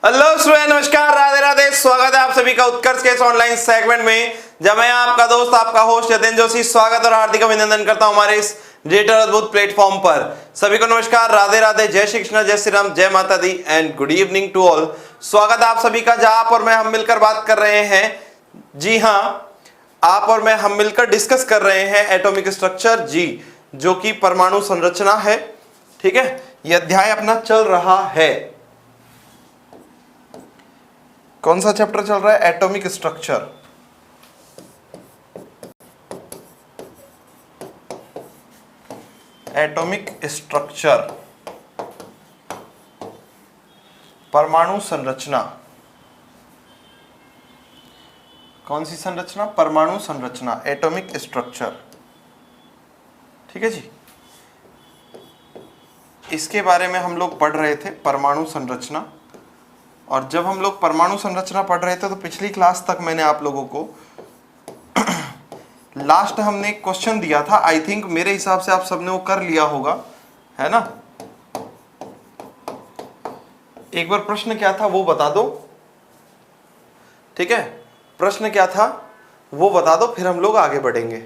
Hello student, नमस्कार, राधे राधे। स्वागत है आप सभी का उत्कर्ष के इस ऑनलाइन सेगमेंट में, जब मैं आपका दोस्त, आपका होस्ट यतेंद्र जोशी स्वागत और हार्दिक अभिनंदन करता हूं हमारे इस डिजिटल अद्भुत प्लेटफॉर्म पर। सभी को नमस्कार, राधे राधे, जय श्री कृष्ण, जय श्री राम, जय माता दी and good evening to all. स्वागत है आप सभी का, जहां आप और मैं हम मिलकर बात कर रहे हैं, जी हाँ, आप और मैं हम मिलकर डिस्कस कर रहे हैं एटॉमिक स्ट्रक्चर, जी, जो कि परमाणु संरचना है। ठीक है, यह अध्याय अपना चल रहा है। कौन सा चैप्टर चल रहा है? Atomic structure. एटॉमिक स्ट्रक्चर, परमाणु संरचना। कौन सी संरचना? परमाणु संरचना, एटॉमिक स्ट्रक्चर। ठीक है जी, इसके बारे में हम लोग पढ़ रहे थे, परमाणु संरचना। और जब हम लोग परमाणु संरचना पढ़ रहे थे तो पिछली क्लास तक मैंने आप लोगों को लास्ट हमने एक क्वेश्चन दिया था। आई थिंक मेरे हिसाब से आप सबने वो कर लिया होगा, है ना? एक बार प्रश्न क्या था वो बता दो। ठीक है, प्रश्न क्या था वो बता दो, फिर हम लोग आगे बढ़ेंगे।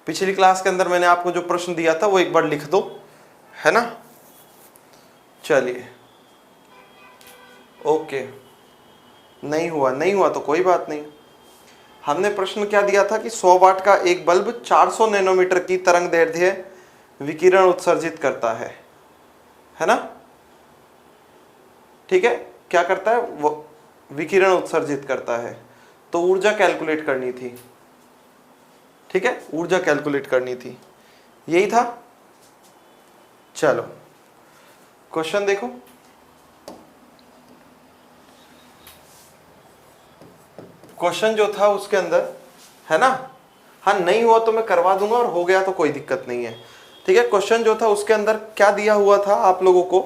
पिछली क्लास के अंदर मैंने आपको जो प्रश्न दिया था वो एक बार लिख दो, है ना? चलिए, ओके। नहीं हुआ तो कोई बात नहीं। हमने प्रश्न क्या दिया था कि 100 वाट का एक बल्ब 400 नैनोमीटर की तरंगदैर्ध्य विकिरण उत्सर्जित करता है ना? ठीक है, क्या करता है वो? विकिरण उत्सर्जित करता है। तो ऊर्जा कैलकुलेट करनी थी। ठीक है, ऊर्जा कैलकुलेट करनी थी, यही था। चलो क्वेश्चन देखो। क्वेश्चन जो था उसके अंदर, है ना? हाँ, नहीं हुआ तो मैं करवा दूंगा और हो गया तो कोई दिक्कत नहीं है। ठीक है, क्वेश्चन जो था उसके अंदर क्या दिया हुआ था आप लोगों को?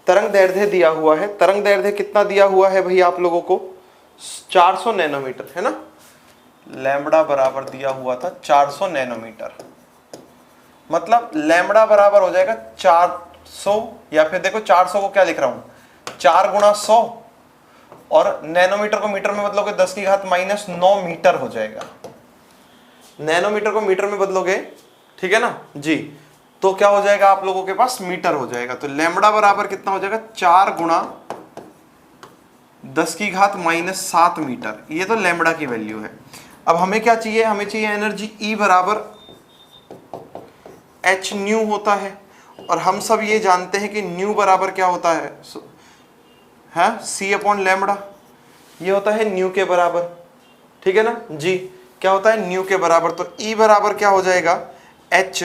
तरंगदैर्ध्य दिया हुआ है। तरंगदैर्ध्य कितना दिया हुआ है भाई आप लोगों को? 400 नैनोमीटर, है ना? लैम्बडा बराबर दिया हुआ था 400 नैनोमीटर। मतलब लैम्बडा बराबर हो जाएगा 400, या फिर देखो 400 को क्या लिख रहा हूं, 4 गुणा 100, और नैनोमीटर को मीटर में बदलोगे 10 की घात -9 मीटर हो जाएगा। नैनोमीटर को मीटर में बदलोगे, ठीक है ना जी, तो क्या हो जाएगा आप लोगों के पास? मीटर हो जाएगा। तो लैम्बडा बराबर कितना हो जाएगा? 4 गुणा 10 की घात -7 मीटर। ये तो लैम्बडा की वैल्यू है। अब हमें क्या चाहिए? हमें चाहिए एनर्जी E बराबर h न्यू होता है, और हम सब ये जानते हैं कि न्यू बराबर क्या होता है C अपॉन लैम्बडा। ये होता है न्यू के बराबर। ठीक है ना जी, क्या होता है? न्यू के बराबर। तो E बराबर क्या हो जाएगा? h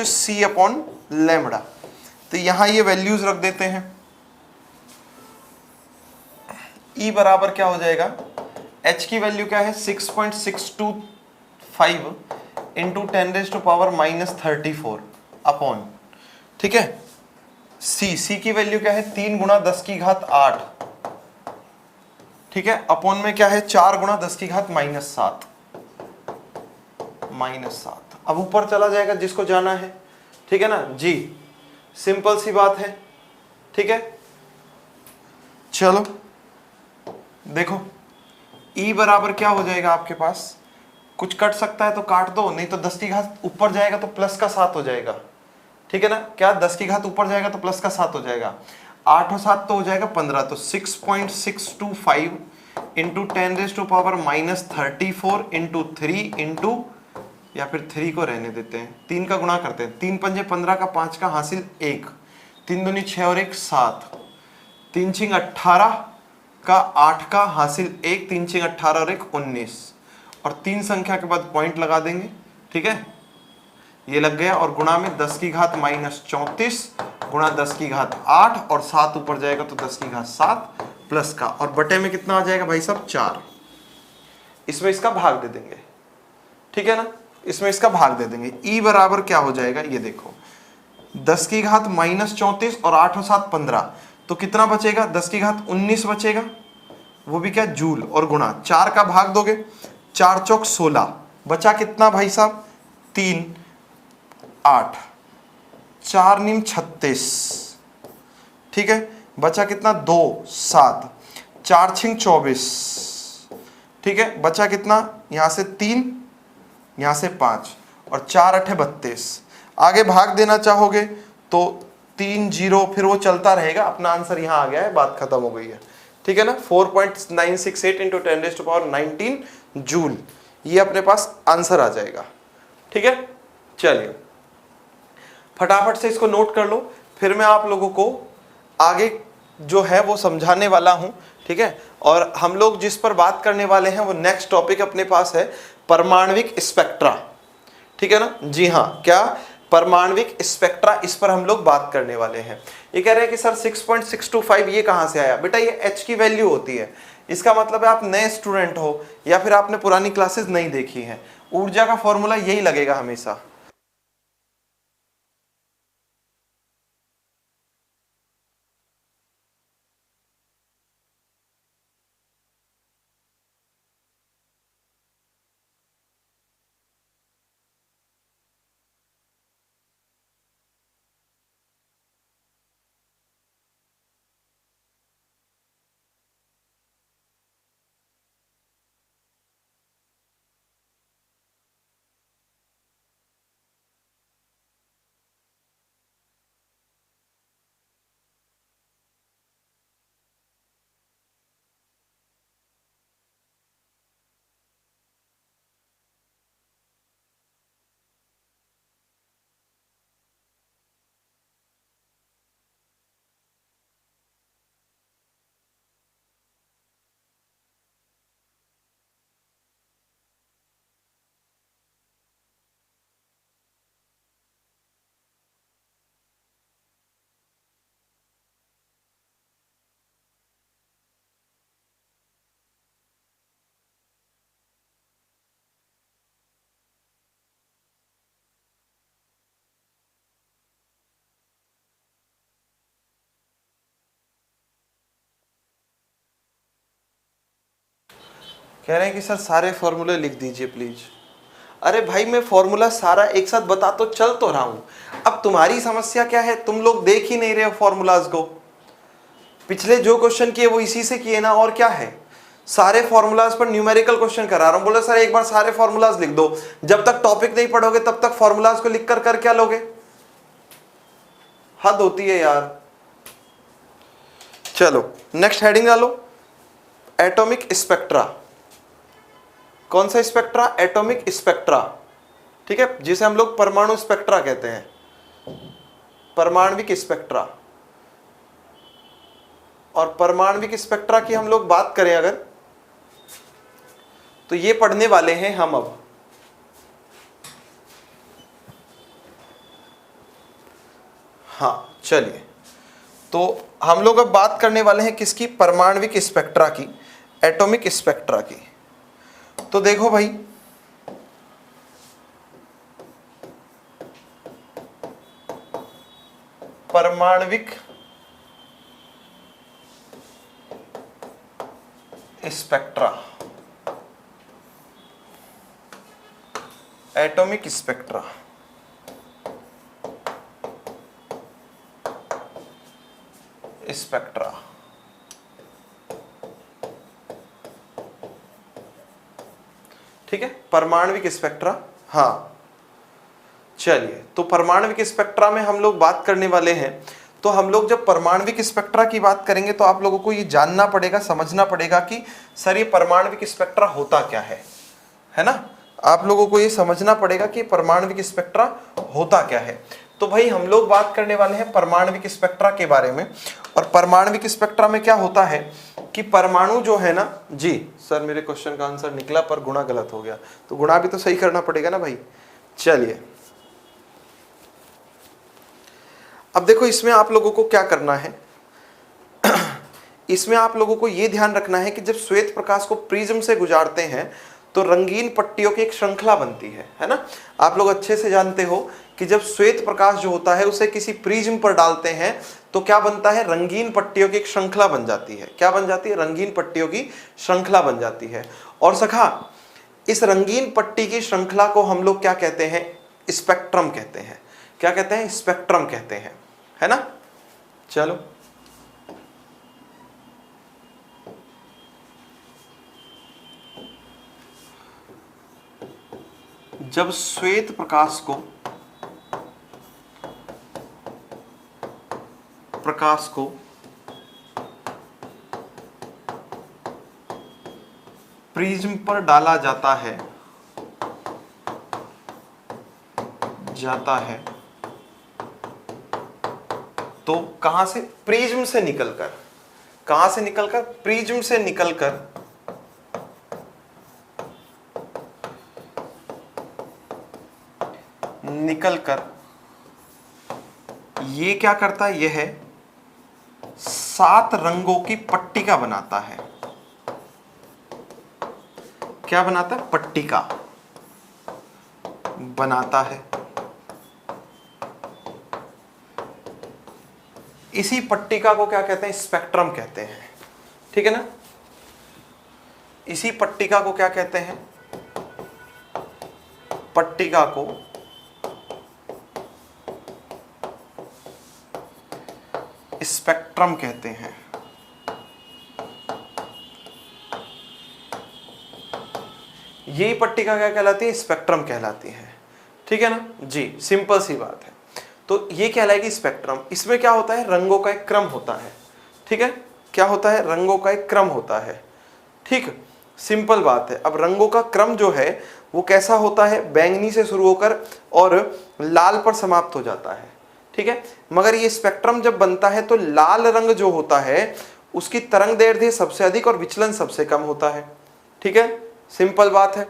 C upon lambda. तो यहां ये वैल्यूज रख देते हैं। E बराबर क्या हो जाएगा? h की वैल्यू क्या है? 6.625 इंटू 10⁻⁻34 अपॉन, ठीक है, C की वैल्यू क्या है? 3 गुणा 10 की घात 8, ठीक है, अपॉन में क्या है? 4 गुणा 10 की घात -7। अब ऊपर चला जाएगा जिसको जाना है। ठीक है ना जी, सिंपल सी बात है। ठीक है, चलो देखो, E बराबर क्या हो जाएगा आपके पास? कुछ कट सकता है तो काट दो, नहीं तो 10 की घात ऊपर जाएगा तो प्लस का 7 हो जाएगा। ठीक है ना? क्या 10 की घात ऊपर जाएगा तो प्लस का 7 हो जाएगा। 8 और 7 तो हो जाएगा 15। तो 6.625 इंटू 10⁻⁻34 इंटू 3 इंटू, या फिर 3 को रहने देते हैं, 3 का गुणा करते हैं। 3 पंजे 15 का 5 का हासिल 1, 3 दूनी 6 और 1 7, 3 छिंग 18 का 8 का हासिल 1, 3 छिंग 18 और 1 19, और 3 संख्या के बाद पॉइंट लगा देंगे। ठीक है, ये लग गया, और गुणा में 10 की घात -34 गुणा 10 की घात 8, और 7 ऊपर जाएगा तो 10 की घात 7 प्लस का, और बटे में कितना आ जाएगा भाई साहब? 4। इसमें इसका भाग दे देंगे। ठीक है ना, इसमें इसका भाग दे देंगे। E बराबर क्या हो जाएगा? ये देखो, 10 की घात -34 और 8 और 7 15, तो कितना बचेगा? 10 की घात 19 बचेगा, वो भी क्या? जूल, और गुणा 4 का भाग दोगे, 4 चौक 16, बचा कितना भाई साहब? 3 8, 4 नीम 36, ठीक है, बचा कितना 2 7, 4 छिंग 24, ठीक है, बचा कितना यहां से 3, यहां से 5 और 4 8 32। आगे भाग देना चाहोगे तो 3 0, फिर वो चलता रहेगा। अपना आंसर यहां आ गया है, बात खत्म हो गई है, ठीक है ना। 4.968 इंटू 10⁻19 जूल, ये अपने पास आंसर आ जाएगा, ठीक है। चलिए फटाफट से इसको नोट कर लो, फिर मैं आप लोगों को आगे जो है वो समझाने वाला हूं, ठीक है। और हम लोग जिस पर बात करने वाले हैं वो नेक्स्ट टॉपिक अपने पास है परमाणविक स्पेक्ट्रा, ठीक है ना। जी हाँ, क्या परमाणविक स्पेक्ट्रा, इस पर हम लोग बात करने वाले हैं। ये कह रहे हैं कि सर 6.625 ये कहां से आया? बेटा ये h की वैल्यू होती है, इसका मतलब है आप नए स्टूडेंट हो या फिर आपने पुरानी क्लासेस नहीं देखी हैं। ऊर्जा का फॉर्मूला यही लगेगा हमेशा। कह रहे हैं कि सर सारे फॉर्मूले लिख दीजिए प्लीज। अरे भाई मैं फॉर्मूला सारा एक साथ बता तो चल तो रहा हूं, अब तुम्हारी समस्या क्या है, तुम लोग देख ही नहीं रहे हो फॉर्मूलाज को। पिछले जो क्वेश्चन किए वो इसी से किए ना, और क्या है। सारे फॉर्मूलाज पर न्यूमेरिकल क्वेश्चन करा रहा हूं। बोले सर एक बार सारे फॉर्मूलाज लिख दो। जब तक टॉपिक नहीं पढ़ोगे तब तक फॉर्मूलाज को लिख कर क्या लोगे? हद होती है यार। चलो नेक्स्ट हेडिंग डालो, एटॉमिक स्पेक्ट्रा। कौन सा स्पेक्ट्रा? एटॉमिक स्पेक्ट्रा, ठीक है, जिसे हम लोग परमाणु स्पेक्ट्रा कहते हैं, परमाणविक स्पेक्ट्रा। और परमाणविक स्पेक्ट्रा की हम लोग बात करें अगर, तो ये पढ़ने वाले हैं हम अब। हाँ चलिए, तो हम लोग अब बात करने वाले हैं किसकी? परमाणविक स्पेक्ट्रा की, एटॉमिक स्पेक्ट्रा की। तो देखो भाई, परमाणविक स्पेक्ट्रा, एटॉमिक स्पेक्ट्रा, स्पेक्ट्रा, ठीक है, परमाणविक स्पेक्ट्रा। हाँ चलिए, तो परमाणविक स्पेक्ट्रा में हम लोग बात करने वाले हैं। तो हम लोग जब परमाणविक स्पेक्ट्रा की बात करेंगे तो आप लोगों को ये जानना पड़ेगा, समझना पड़ेगा कि सर ये परमाणविक स्पेक्ट्रा होता क्या है ना। आप लोगों को ये समझना पड़ेगा कि परमाणविक स्पेक्ट्रा होता क्या है। तो भाई हम लोग बात करने वाले हैं परमाणविक स्पेक्ट्रा के बारे में। और परमाणविक स्पेक्ट्रा में क्या होता है कि परमाणु जो है ना, जी सर मेरे क्वेश्चन का आंसर निकला पर गुणा गलत हो गया, तो गुणा भी तो सही करना पड़ेगा ना भाई। चलिए अब देखो, इसमें आप लोगों को क्या करना है, इसमें आप लोगों को यह ध्यान रखना है कि जब श्वेत प्रकाश को प्रिज्म से गुजारते हैं तो रंगीन पट्टियों की एक श्रृंखला बनती है ना। आप लोग अच्छे से जानते हो कि जब श्वेत प्रकाश जो होता है उसे किसी प्रिज्म पर डालते हैं तो क्या बनता है? रंगीन पट्टियों की एक श्रृंखला बन जाती है। क्या बन जाती है? रंगीन पट्टियों की श्रृंखला बन जाती है। और सखा, इस रंगीन पट्टी की श्रृंखला को हम लोग क्या कहते हैं? स्पेक्ट्रम कहते हैं। क्या कहते हैं, स्पेक्ट्रम कहते हैं, है ना। चलो जब श्वेत प्रकाश को प्रिज्म पर डाला जाता है तो कहां से, प्रिज्म से निकलकर, कहां से निकलकर, प्रिज्म से निकलकर ये क्या करता है, यह 7 रंगों की पट्टिका बनाता है। क्या बनाता है, पट्टिका बनाता है। इसी पट्टिका को क्या कहते हैं, स्पेक्ट्रम कहते हैं, ठीक है ना। इसी पट्टिका को क्या कहते हैं, पट्टिका को स्पेक्ट्रम कहते हैं। यही पट्टिका क्या कहलाती है, स्पेक्ट्रम कहलाती है, ठीक है ना जी, सिंपल सी बात है। तो ये कहलाएगी स्पेक्ट्रम। इसमें क्या होता है, रंगों का एक क्रम होता है, ठीक है, क्या होता है, रंगों का एक क्रम होता है, ठीक, सिंपल बात है। अब रंगों का क्रम जो है वो कैसा होता है, बैंगनी से शुरू होकर और लाल पर समाप्त हो जाता है, ठीक है। मगर ये स्पेक्ट्रम जब बनता है तो लाल रंग जो होता है उसकी तरंगदैर्ध्य सबसे अधिक और विचलन सबसे कम होता है, ठीक है, सिंपल बात है।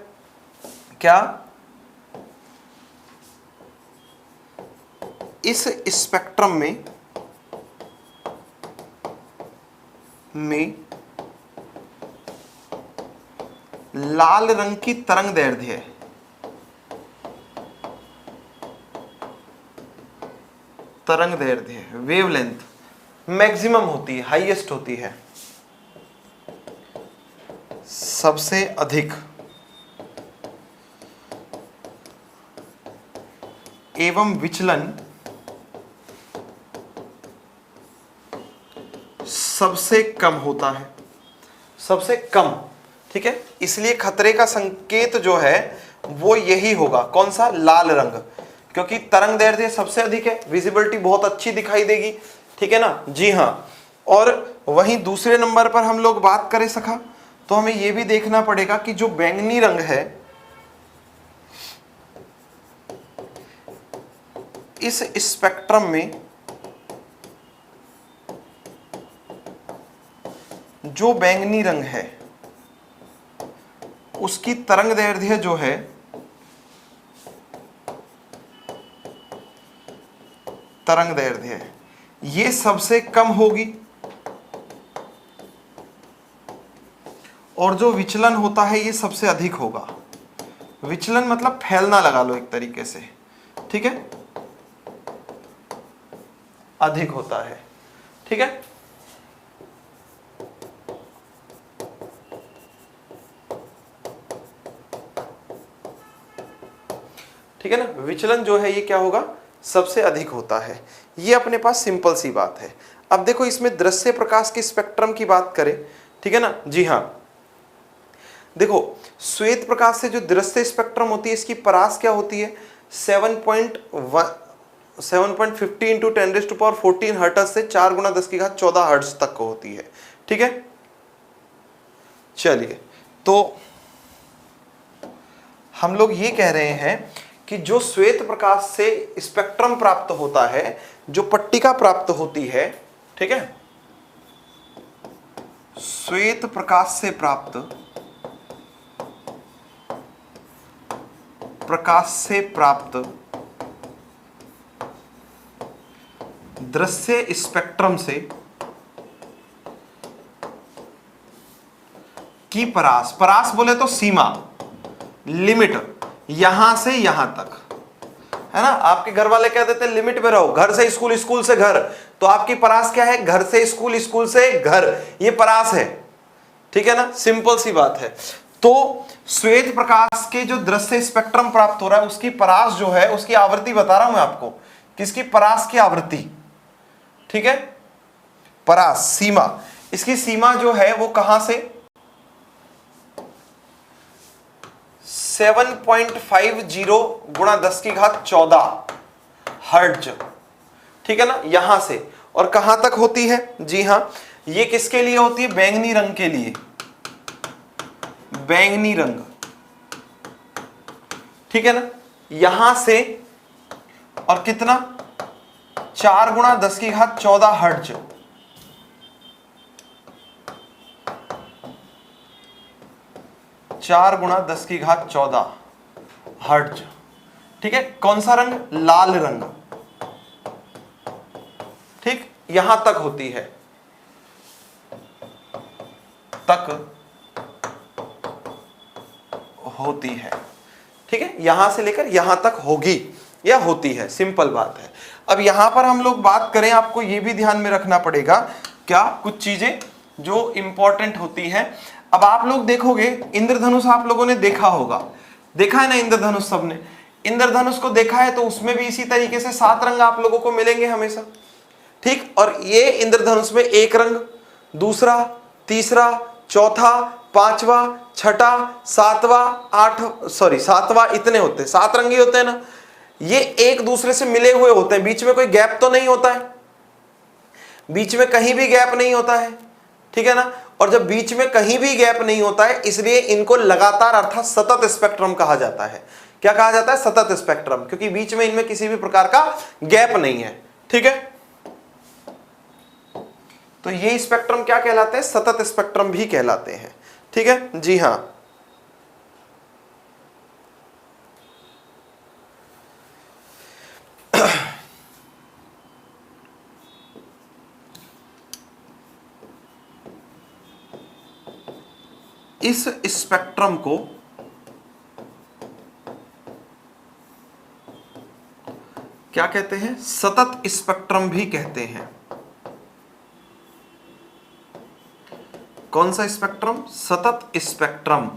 क्या इस स्पेक्ट्रम में लाल रंग की तरंगदैर्ध्य वेवलेंथ मैक्सिमम होती है, हाईएस्ट होती है, सबसे अधिक एवं विचलन सबसे कम होता है, सबसे कम, ठीक है। इसलिए खतरे का संकेत जो है वो यही होगा, कौन सा, लाल रंग, क्योंकि तरंगदैर्ध्य सबसे अधिक है, विजिबिलिटी बहुत अच्छी दिखाई देगी, ठीक है ना जी हाँ। और वहीं दूसरे नंबर पर हम लोग बात करें सखा, तो हमें यह भी देखना पड़ेगा कि जो बैंगनी रंग है इस स्पेक्ट्रम में, जो बैंगनी रंग है उसकी तरंगदैर्ध्य जो है ये सबसे कम होगी, और जो विचलन होता है ये सबसे अधिक होगा। विचलन मतलब फैलना लगा लो एक तरीके से, ठीक है, अधिक होता है, ठीक है। ठीक है ना, विचलन जो है ये क्या होगा, सबसे अधिक होता है। ये अपने पास सिंपल सी बात है। अब देखो इसमें दृश्य प्रकाश के स्पेक्ट्रम की बात करें, ठीक है ना जी हाँ। देखो श्वेत प्रकाश से जो दृश्य स्पेक्ट्रम होती है इसकी परास क्या होती है, 7.50 इंटू 10⁻14 हर्ट्ज से 4 गुना 10⁻14 हर्ट्ज तक को होती है, ठीक है। चलिए तो हम लोग ये कह रहे हैं कि जो श्वेत प्रकाश से स्पेक्ट्रम प्राप्त होता है, जो पट्टिका प्राप्त होती है, ठीक है, श्वेत प्रकाश से प्राप्त दृश्य स्पेक्ट्रम से की परास बोले तो सीमा, लिमिट, यहां से यहां तक, है ना। आपके घर वाले कह देते हैं लिमिट में रहो, घर से स्कूल, स्कूल से घर, तो आपकी परास क्या है, घर से स्कूल, स्कूल से घर, ये परास है, ठीक है ना, सिंपल सी बात है। तो श्वेत प्रकाश के जो दृश्य स्पेक्ट्रम प्राप्त हो रहा है उसकी परास जो है, उसकी आवृत्ति बता रहा हूं मैं आपको, किसकी? परास की आवृत्ति, ठीक है, परास सीमा, इसकी सीमा जो है वो कहां से 7.50 गुणा 10 की घात 14 हर्ट्ज, ठीक है ना, यहां से और कहां तक होती है? जी हां, ये किसके लिए होती है? बैंगनी रंग के लिए, बैंगनी रंग, ठीक है ना, यहां से और कितना 4 गुणा 10 की घात 14 हर्ट्ज, 4 गुणा 10 की घात 14 हर्ट्ज, ठीक है। कौन सा रंग? लाल रंग, ठीक, यहां तक होती है, तक होती है, ठीक है, यहां से लेकर यहां तक होगी या होती है, सिंपल बात है। अब यहां पर हम लोग बात करें, आपको यह भी ध्यान में रखना पड़ेगा क्या, कुछ चीजें जो इंपॉर्टेंट होती हैं। अब आप लोग देखोगे इंद्रधनुष, आप लोगों ने देखा होगा, देखा है ना इंद्रधनुष, सबने इंद्रधनुष को देखा है, तो उसमें भी इसी तरीके से 7 रंग आप लोगों को मिलेंगे हमेशा, ठीक। और ये इंद्रधनुष में एक रंग, दूसरा, तीसरा, चौथा, पांचवा, छठा, सातवां, इतने होते हैं, 7 रंग ही होते हैं ना, ये एक दूसरे से मिले हुए होते हैं, बीच में कोई गैप तो नहीं होता है, बीच में कहीं भी गैप नहीं होता है, ठीक है ना। और जब बीच में कहीं भी गैप नहीं होता है, इसलिए इनको लगातार अर्थात सतत स्पेक्ट्रम कहा जाता है। क्या कहा जाता है? सतत स्पेक्ट्रम, क्योंकि बीच में इनमें किसी भी प्रकार का गैप नहीं है, ठीक है। तो ये स्पेक्ट्रम क्या कहलाते हैं? सतत स्पेक्ट्रम भी कहलाते हैं, ठीक है, जी हां। इस स्पेक्ट्रम को क्या कहते हैं? सतत स्पेक्ट्रम भी कहते हैं। कौन सा स्पेक्ट्रम? सतत स्पेक्ट्रम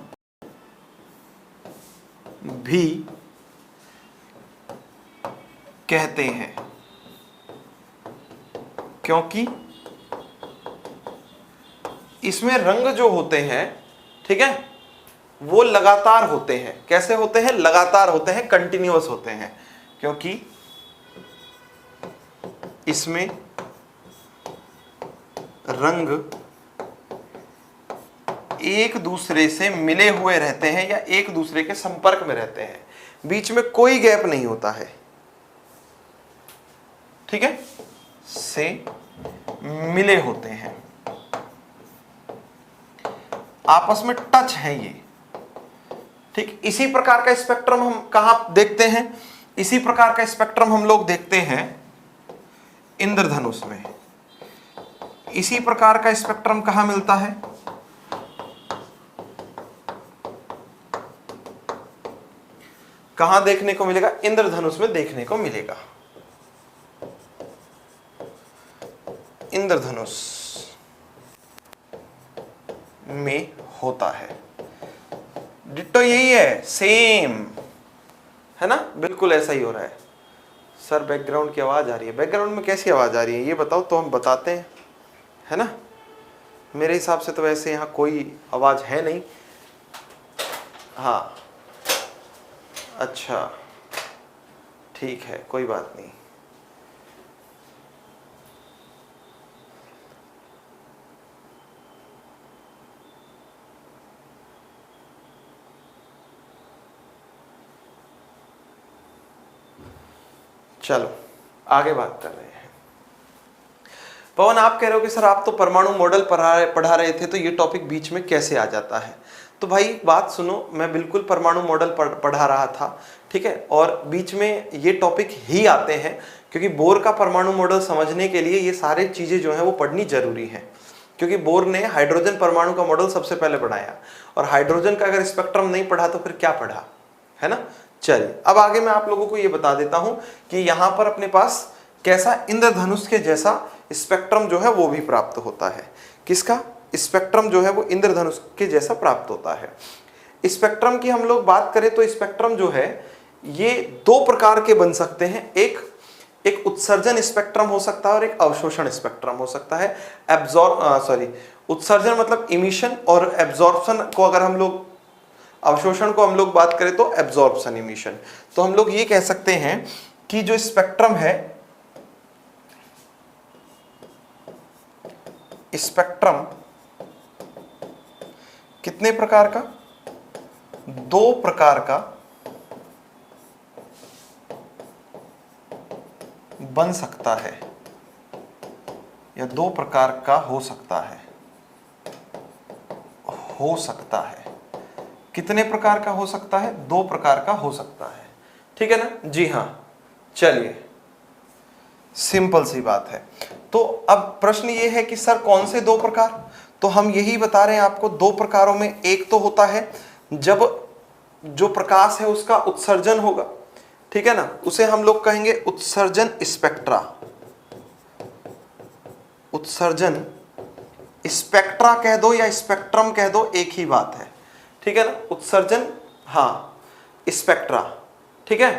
भी कहते हैं, क्योंकि इसमें रंग जो होते हैं, ठीक है, वो लगातार होते हैं। कैसे होते हैं? लगातार होते हैं, कंटिन्यूअस होते हैं, क्योंकि इसमें रंग एक दूसरे से मिले हुए रहते हैं या एक दूसरे के संपर्क में रहते हैं, बीच में कोई गैप नहीं होता है, ठीक है, से मिले होते हैं, आपस में टच है ये, ठीक। इसी प्रकार का स्पेक्ट्रम हम कहां देखते हैं? इसी प्रकार का स्पेक्ट्रम हम लोग देखते हैं इंद्रधनुष में। इसी प्रकार का स्पेक्ट्रम कहां मिलता है? कहां देखने को मिलेगा? इंद्रधनुष में देखने को मिलेगा। इंद्रधनुष में होता है, डिट्टो यही है, सेम है ना, बिल्कुल ऐसा ही हो रहा है। सर बैकग्राउंड की आवाज आ रही है, बैकग्राउंड में कैसी आवाज आ रही है ये बताओ तो हम बताते हैं, है ना। मेरे हिसाब से तो वैसे यहाँ कोई आवाज है नहीं। हाँ अच्छा ठीक है, कोई बात नहीं। चलो आगे बात कर रहे हैं। पवन आप कह रहे हो कि सर आप तो परमाणु मॉडल पढ़ा रहे थे, तो ये टॉपिक बीच में कैसे आ जाता है? तो भाई बात सुनो, मैं बिल्कुल परमाणु मॉडल पढ़ा रहा था, ठीक है, और बीच में ये टॉपिक ही आते हैं क्योंकि बोर का परमाणु मॉडल समझने के लिए ये सारी चीजें जो है वो पढ़नी जरूरी है, क्योंकि बोर ने हाइड्रोजन परमाणु का मॉडल सबसे पहले पढ़ाया, और हाइड्रोजन का अगर स्पेक्ट्रम नहीं पढ़ा तो फिर क्या पढ़ा, है ना। चलिए अब आगे मैं आप लोगों को ये बता देता हूं कि यहां पर अपने पास कैसा इंद्रधनुष के जैसा स्पेक्ट्रम जो है वो भी प्राप्त होता है। किसका स्पेक्ट्रम जो है वो इंद्रधनुष के जैसा प्राप्त होता है। स्पेक्ट्रम की हम लोग बात करें तो स्पेक्ट्रम जो है ये दो प्रकार के बन सकते हैं। एक उत्सर्जन स्पेक्ट्रम हो सकता है और एक अवशोषण स्पेक्ट्रम हो सकता है। उत्सर्जन मतलब इमिशन, और एब्जॉर्प्शन को अगर हम लोग, अवशोषण को हम लोग बात करें तो एब्जॉर्प्शन इमिशन। तो हम लोग ये कह सकते हैं कि जो स्पेक्ट्रम है, स्पेक्ट्रम कितने प्रकार का, दो प्रकार का बन सकता है, या दो प्रकार का हो सकता है, हो सकता है। कितने प्रकार का हो सकता है? दो प्रकार का हो सकता है, ठीक है ना जी हाँ। चलिए, सिंपल सी बात है। तो अब प्रश्न ये है कि सर कौन से दो प्रकार? तो हम यही बता रहे हैं आपको, दो प्रकारों में एक तो होता है जब जो प्रकाश है उसका उत्सर्जन होगा, ठीक है ना, उसे हम लोग कहेंगे उत्सर्जन स्पेक्ट्रा। उत्सर्जन स्पेक्ट्रा कह दो या स्पेक्ट्रम कह दो, एक ही बात है, ठीक है ना। उत्सर्जन, हाँ, स्पेक्ट्रा, ठीक है।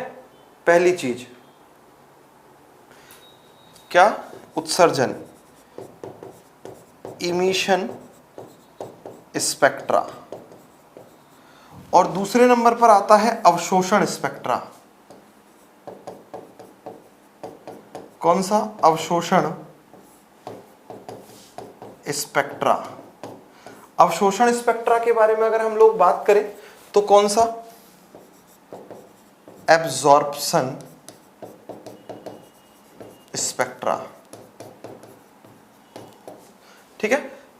पहली चीज क्या? उत्सर्जन, इमिशन स्पेक्ट्रा। और दूसरे नंबर पर आता है अवशोषण स्पेक्ट्रा। कौन सा? अवशोषण स्पेक्ट्रा। अवशोषण स्पेक्ट्रा के बारे में अगर हम लोग बात करें तो कौन सा? एब्जॉर्प्शन स्पेक्ट्रा, ठीक है।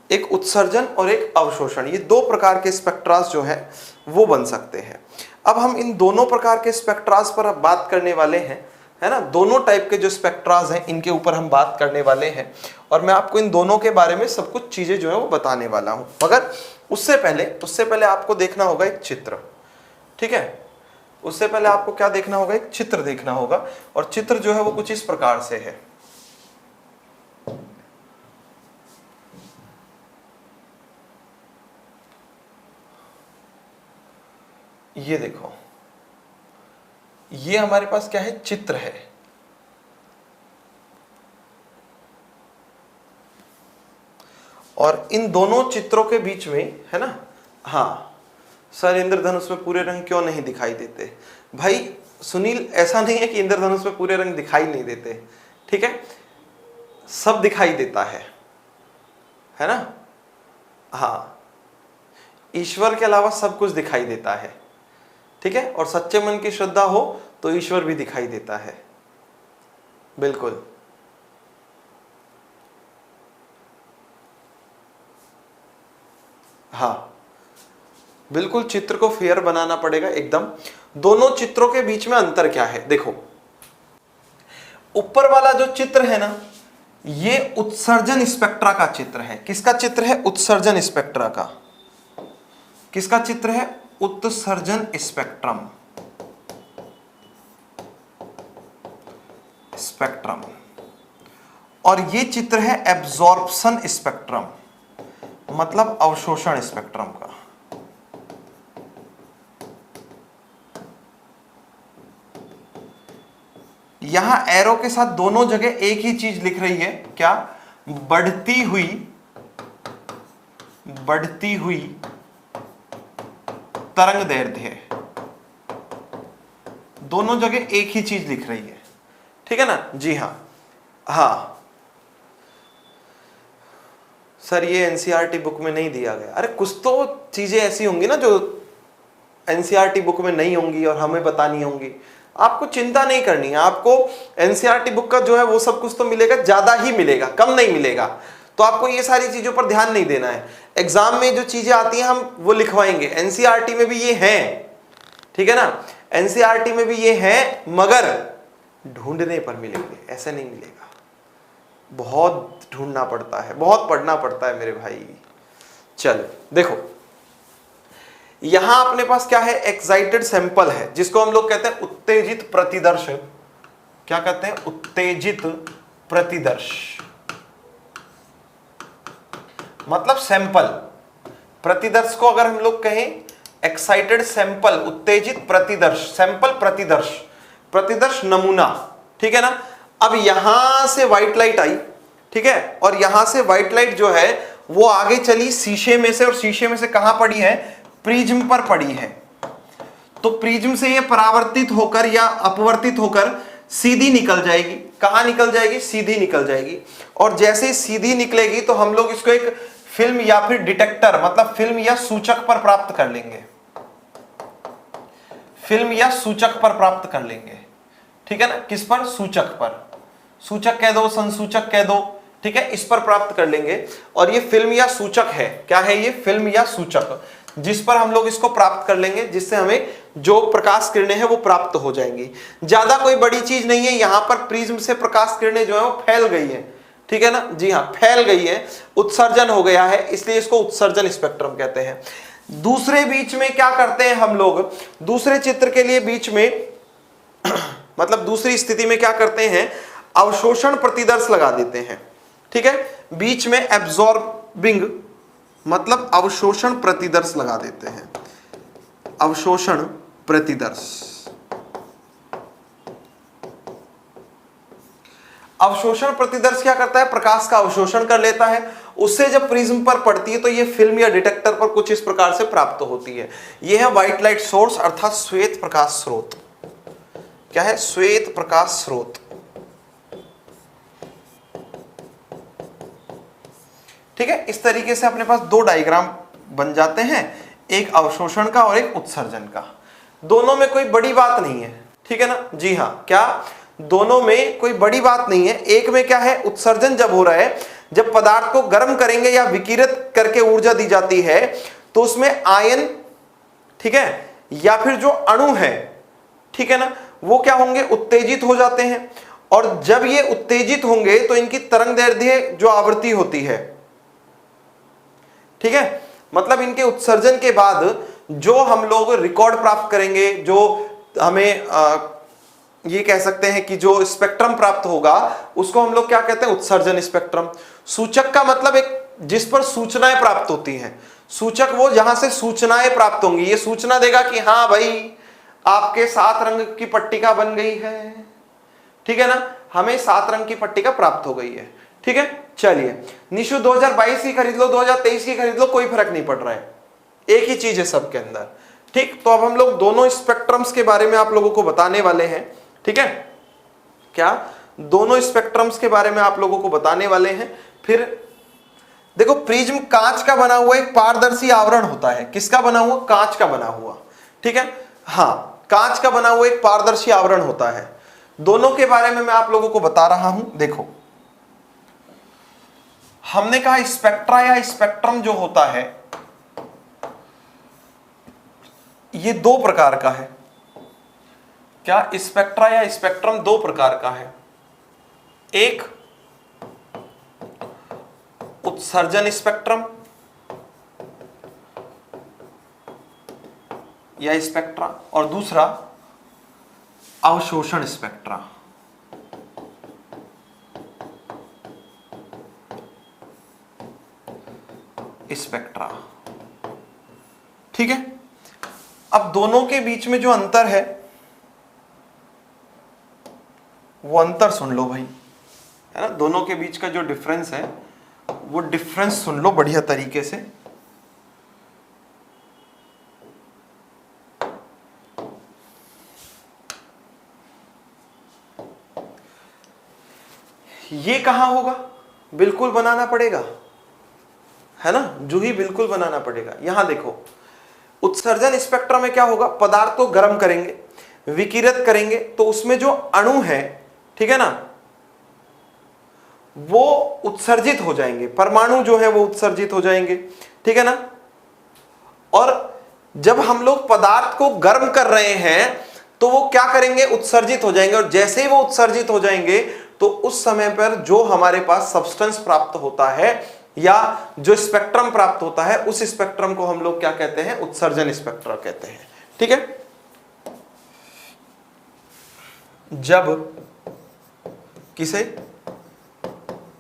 एक उत्सर्जन और एक अवशोषण, ये दो प्रकार के स्पेक्ट्रास जो है वो बन सकते हैं। अब हम इन दोनों प्रकार के स्पेक्ट्रास पर अब बात करने वाले हैं, है ना। दोनों टाइप के जो स्पेक्ट्रास हैं इनके ऊपर हम बात करने वाले हैं, और मैं आपको इन दोनों के बारे में सब कुछ चीजें जो है वो बताने वाला हूं। मगर उससे पहले आपको देखना होगा एक चित्र, ठीक है। उससे पहले आपको क्या देखना होगा? एक चित्र देखना होगा, और चित्र जो है वो कुछ इस प्रकार से है। ये देखो, ये हमारे पास क्या है? चित्र है। और इन दोनों चित्रों के बीच में, है ना, हाँ सर इंद्रधनुष में पूरे रंग क्यों नहीं दिखाई देते? भाई सुनील, ऐसा नहीं है कि इंद्रधनुष में पूरे रंग दिखाई नहीं देते, ठीक है, सब दिखाई देता है ना। हाँ, ईश्वर के अलावा सब कुछ दिखाई देता है, ठीक है। और सच्चे मन की श्रद्धा हो तो ईश्वर भी दिखाई देता है, बिल्कुल। हाँ बिल्कुल, चित्र को फेयर बनाना पड़ेगा एकदम। दोनों चित्रों के बीच में अंतर क्या है? देखो, ऊपर वाला जो चित्र है ना, ये उत्सर्जन स्पेक्ट्रा का चित्र है। किसका चित्र है? उत्सर्जन स्पेक्ट्रा का। किसका चित्र है? उत्सर्जन स्पेक्ट्रम, स्पेक्ट्रम। और ये चित्र है एब्जॉर्प्शन स्पेक्ट्रम, मतलब अवशोषण स्पेक्ट्रम का। यहां एरो के साथ दोनों जगह एक ही चीज लिख रही है, क्या? बढ़ती हुई तरंग दैर्ध्य। दोनों जगह एक ही चीज लिख रही है, ठीक है ना जी हाँ। हाँ सर, ये एनसीईआरटी बुक में नहीं दिया गया। अरे कुछ तो चीजें ऐसी होंगी ना जो एनसीईआरटी बुक में नहीं होंगी और हमें बतानी होंगी। आपको चिंता नहीं करनी है, आपको एनसीईआरटी बुक का जो है वो सब कुछ तो मिलेगा, ज्यादा ही मिलेगा, कम नहीं मिलेगा। तो आपको ये सारी चीजों पर ध्यान नहीं देना है। एग्जाम में जो चीजें आती हैं हम वो लिखवाएंगे। एनसीईआरटी में भी ये है, ठीक है ना, एनसीईआरटी में भी ये है, मगर ढूंढने पर मिलेंगे, ऐसे नहीं मिलेगा। बहुत ढूंढना पड़ता है, बहुत पढ़ना पड़ता है मेरे भाई। चलो देखो, यहां अपने पास क्या है? एक्साइटेड सैंपल है, जिसको हम लोग कहते हैं उत्तेजित प्रतिदर्श। क्या कहते हैं? उत्तेजित प्रतिदर्श, मतलब सैंपल। प्रतिदर्श को अगर हम लोग कहें एक्साइटेड सैंपल, उत्तेजित प्रतिदर्श, सैंपल प्रतिदर्श, प्रतिदर्श नमूना, ठीक है ना। अब यहां से व्हाइट लाइट आई, ठीक है, और यहां से व्हाइट लाइट जो है वो आगे चली शीशे में से, और शीशे में से कहां पड़ी है, प्रिज्म पर पड़ी है। तो प्रिज्म से ये परावर्तित होकर या अपवर्तित होकर सीधी निकल जाएगी। कहां निकल जाएगी, सीधी निकल जाएगी। और जैसे सीधी निकलेगी तो हम लोग इसको एक फिल्म या फिर डिटेक्टर, मतलब फिल्म या सूचक पर प्राप्त कर लेंगे, फिल्म या सूचक पर प्राप्त कर लेंगे, ठीक है ना। किस पर, सूचक पर, सूचक कह दो, संसूचक कह दो, ठीक है, इस पर प्राप्त कर लेंगे। और ये फिल्म या सूचक है, क्या है ये, फिल्म या सूचक, जिस पर हम लोग इसको प्राप्त कर लेंगे, जिससे हमें जो प्रकाश किरणें हैं वो प्राप्त हो जाएंगी। ज्यादा कोई बड़ी चीज नहीं है, यहां पर प्रिज्म से प्रकाश किरणें जो है वो फैल गई है, ठीक है ना, जी हाँ, फैल गई है, उत्सर्जन हो गया है, इसलिए इसको उत्सर्जन स्पेक्ट्रम कहते हैं। दूसरे बीच में क्या करते हैं हम लोग, दूसरे चित्र के लिए बीच में मतलब दूसरी स्थिति में क्या करते हैं, अवशोषण प्रतिदर्श लगा देते हैं, ठीक है, बीच में एब्जॉर्बिंग मतलब अवशोषण प्रतिदर्श लगा देते हैं, अवशोषण प्रतिदर्श। अवशोषण प्रतिदर्श क्या करता है, प्रकाश का अवशोषण कर लेता है, उससे जब प्रिज्म पर पड़ती है तो ये फिल्म या डिटेक्टर पर कुछ इस प्रकार से प्राप्त होती है। यह है व्हाइट लाइट सोर्स अर्थात श्वेत प्रकाश स्रोत। क्या है, श्वेत प्रकाश स्रोत। ठीक है, इस तरीके से अपने पास दो डायग्राम बन जाते हैं, एक अवशोषण का और एक उत्सर्जन का। दोनों में कोई बड़ी बात नहीं है, ठीक है ना, जी हाँ, क्या दोनों में कोई बड़ी बात नहीं है। एक में क्या है, उत्सर्जन जब हो रहा है, जब पदार्थ को गर्म करेंगे या विकिरित करके ऊर्जा दी जाती है तो उसमें आयन, ठीक है, या फिर जो अणु है, ठीक है ना, वो क्या होंगे, उत्तेजित हो जाते हैं। और जब ये उत्तेजित होंगे तो इनकी तरंगदैर्ध्य जो आवृत्ति होती है, ठीक है, मतलब इनके उत्सर्जन के बाद जो हम लोग रिकॉर्ड प्राप्त करेंगे, जो हमें ये कह सकते हैं कि जो स्पेक्ट्रम प्राप्त होगा उसको हम लोग क्या कहते हैं, उत्सर्जन स्पेक्ट्रम। सूचक का मतलब एक जिस पर सूचनाएं प्राप्त होती हैं, सूचक वो जहां से सूचनाएं प्राप्त होंगी, ये सूचना देगा कि हाँ भाई आपके 7 रंग की पट्टिका बन गई है, ठीक है ना, हमें 7 रंग की पट्टिका प्राप्त हो गई है, ठीक है। चलिए, निशु 2022 की खरीद लो, 2023 की खरीद लो, कोई फर्क नहीं पड़ रहा है, एक ही चीज है सबके अंदर, ठीक। तो अब हम लोग दोनों स्पेक्ट्रम्स के बारे में आप लोगों को बताने वाले हैं, ठीक है, क्या दोनों स्पेक्ट्रम्स के बारे में आप लोगों को बताने वाले हैं। फिर देखो, प्रिज्म कांच का बना हुआ एक पारदर्शी आवरण होता है, किसका बना हुआ, कांच का बना हुआ, ठीक है, हाँ, कांच का बना हुआ एक पारदर्शी आवरण होता है। दोनों के बारे में मैं आप लोगों को बता रहा हूं। देखो, हमने कहा स्पेक्ट्रा या स्पेक्ट्रम जो होता है ये 2 प्रकार का है। क्या स्पेक्ट्रा या स्पेक्ट्रम 2 प्रकार का है, एक उत्सर्जन स्पेक्ट्रम या स्पेक्ट्रा, और दूसरा अवशोषण स्पेक्ट्रा। स्पेक्ट्रा, ठीक है। अब दोनों के बीच में जो अंतर है वो अंतर सुन लो भाई, है ना, दोनों के बीच का जो डिफरेंस है वो डिफरेंस सुन लो बढ़िया तरीके से। ये कहां होगा, बिल्कुल बनाना पड़ेगा, है ना, जूही बिल्कुल बनाना पड़ेगा। यहां देखो, उत्सर्जन स्पेक्ट्रम में क्या होगा, पदार्थ को गर्म करेंगे, विकिरित करेंगे, तो उसमें जो अणु है, ठीक है ना, वो उत्सर्जित हो जाएंगे, परमाणु जो है वो उत्सर्जित हो जाएंगे, ठीक है ना। और जब हम लोग पदार्थ को गर्म कर रहे हैं तो वो क्या करेंगे, उत्सर्जित हो जाएंगे। और जैसे ही वो उत्सर्जित हो जाएंगे तो उस समय पर जो हमारे पास सब्सटेंस प्राप्त होता है या जो स्पेक्ट्रम प्राप्त होता है, उस स्पेक्ट्रम को हम लोग क्या कहते हैं, उत्सर्जन स्पेक्ट्रम कहते हैं, ठीक है। जब किसे,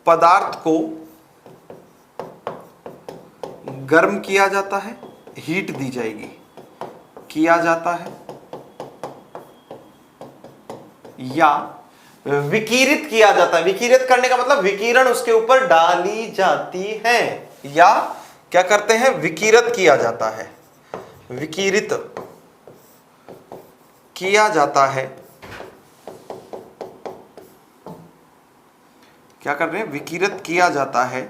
पदार्थ को गर्म किया जाता है, हीट दी जाएगी, किया जाता है, या विकिरित किया जाता है। विकिरित करने का मतलब विकिरण उसके ऊपर डाली जाती है, या क्या करते हैं, विकिरित किया जाता है, विकिरित किया जाता है। क्या कर रहे हैं, विकिरित किया जाता है।